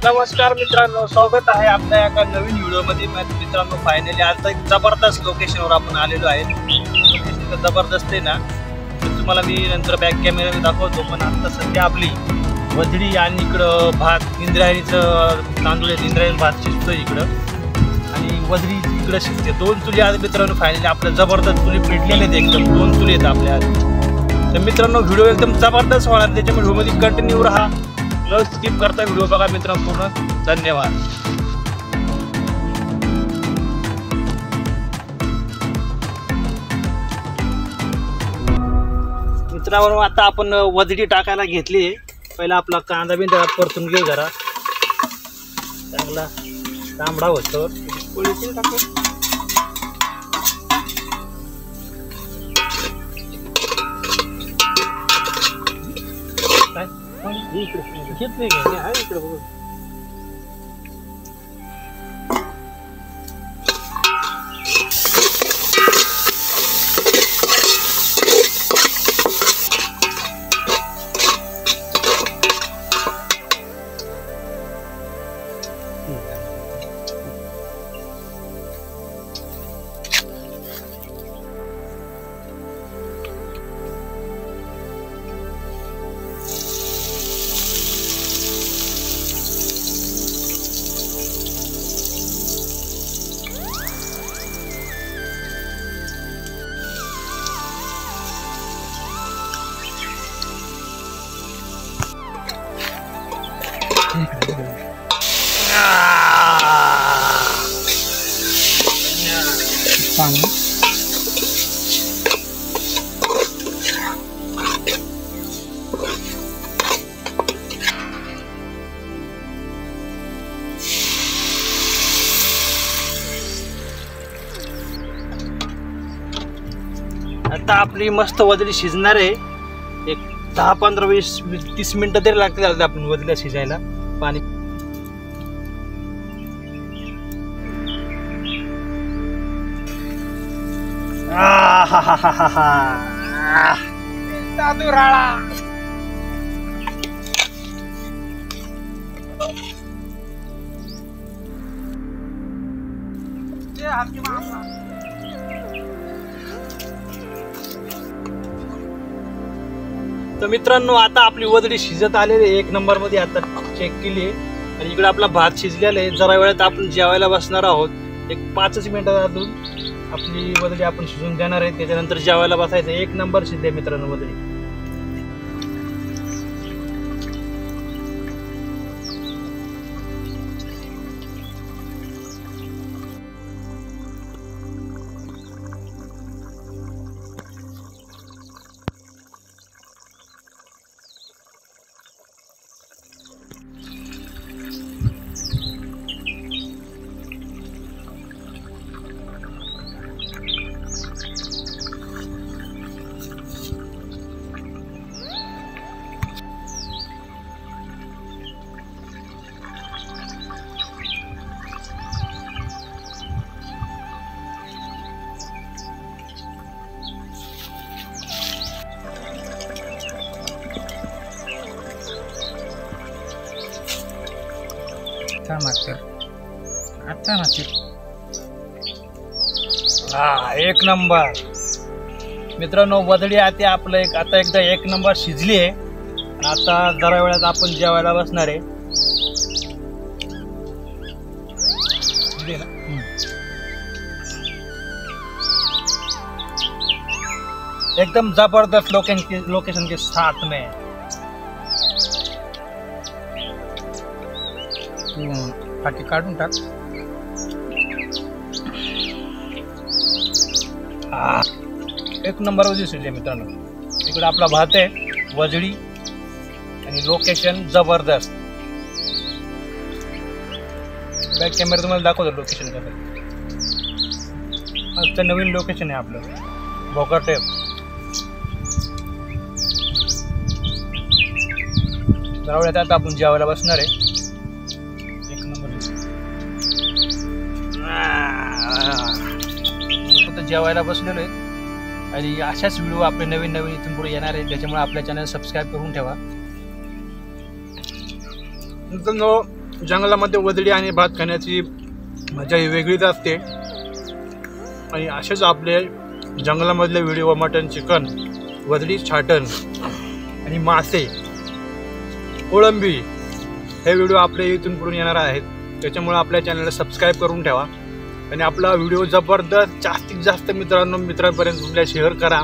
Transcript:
नमस्कार मित्रांनो, स्वागत आहे आपल्या एका नवीन व्हिडिओमध्ये. मित्रांनो, फायनली आता एक जबरदस्त लोकेशनवर आपण आलेलो आहे. लोकेशन जबरदस्त आहे ना, तर तुम्हाला मी नंतर बॅक कॅमेरा दाखवतो. पण आता सध्या आपली वजडी आणि इकडं भात इंद्रायणीचं तांदूळ आहे, इंद्रायणी भात शिजतो इकडं आणि वजडी इकडं शिजते. 2 चुली आज मित्रांनो फायनली आपल्या जबरदस्त चुली पेटलेले आहेत, एकदम 2 चुली आहेत आपल्या. तर मित्रांनो, व्हिडिओ एकदम जबरदस्त होणार, त्याच्यामुळे व्हिडिओमध्ये कंटिन्यू राहा, न स्किप करता व्हिडिओ बघा मित्रांनो पूर्ण. धन्यवाद. मित्रांनो, आता आपण वजडी टाकायला घेतली. पहिला आपला कांदा बिंदा परतून घेऊ जरा, चांगला तांबडा होतो. पोळीची टाकू काय इकडे घेत नाही का? आहे इकडे बघू. पाणी आता आपली मस्त वजडी शिजणार आहे. एक 10, 15, 20, 30 मिनिटं तरी लागतील आपण वजडीला शिजायला. पाणी तर मित्रांनो, आता आपली वजडी शिजत आलेली आहे 1 नंबर मध्ये. आता चेक केली आहे आणि इकडे आपला भात शिजलेला आहे. जरा वेळात आपण जेवायला बसणार आहोत. एक 5 मिनिटात अजून आपली वजडी आपण शिजून देणार आहे. त्याच्यानंतर जेवायला बसायचं. 1 नंबर शिजले मित्रांनो वजडी. आता मात्र हा एक नंबर मित्रांनो. वदडी आता आपलं आता एकदा एक नंबर शिजली आहे. आणि आता जरा वेळात आपण जेवायला बसणार आहे. एकदम जबरदस्त लोकेशन के साथ में फाटी काढून टाक. एक नंबर दिसले मित्रांनो. इकडे आपला भात आहे वजडी आणि लोकेशन जबरदस्त. बॅक कॅमेरा तुम्हाला दाखवतो लोकेशन कसं. आजचं नवीन लोकेशन आहे आपलं भोकरटेप. जरा आता आपण जेवायला बसणार आहे. एक नंबर जेवायला बसलेलो आहे. आणि अशाच व्हिडिओ आपले नवीन नवीन इथून पुढे येणार आहे. त्याच्यामुळे आपल्या चॅनल सबस्क्राईब करून ठेवा. मित्रांनो जंगलामध्ये वदडी आणि भात खाण्याची मजा ही वेगळीच असते. आणि असेच आपले जंगलामधले व्हिडिओ मटण चिकन वदडी छाटण आणि मासे कोळंबी हे व्हिडिओ आपले इथून पुढे येणार आहेत. त्याच्यामुळे आपल्या चॅनलला सबस्क्राईब करून ठेवा. आणि आपला व्हिडिओ जबरदस्त जास्तीत जास्त मित्रांपर्यंत तुमच्या शेअर करा.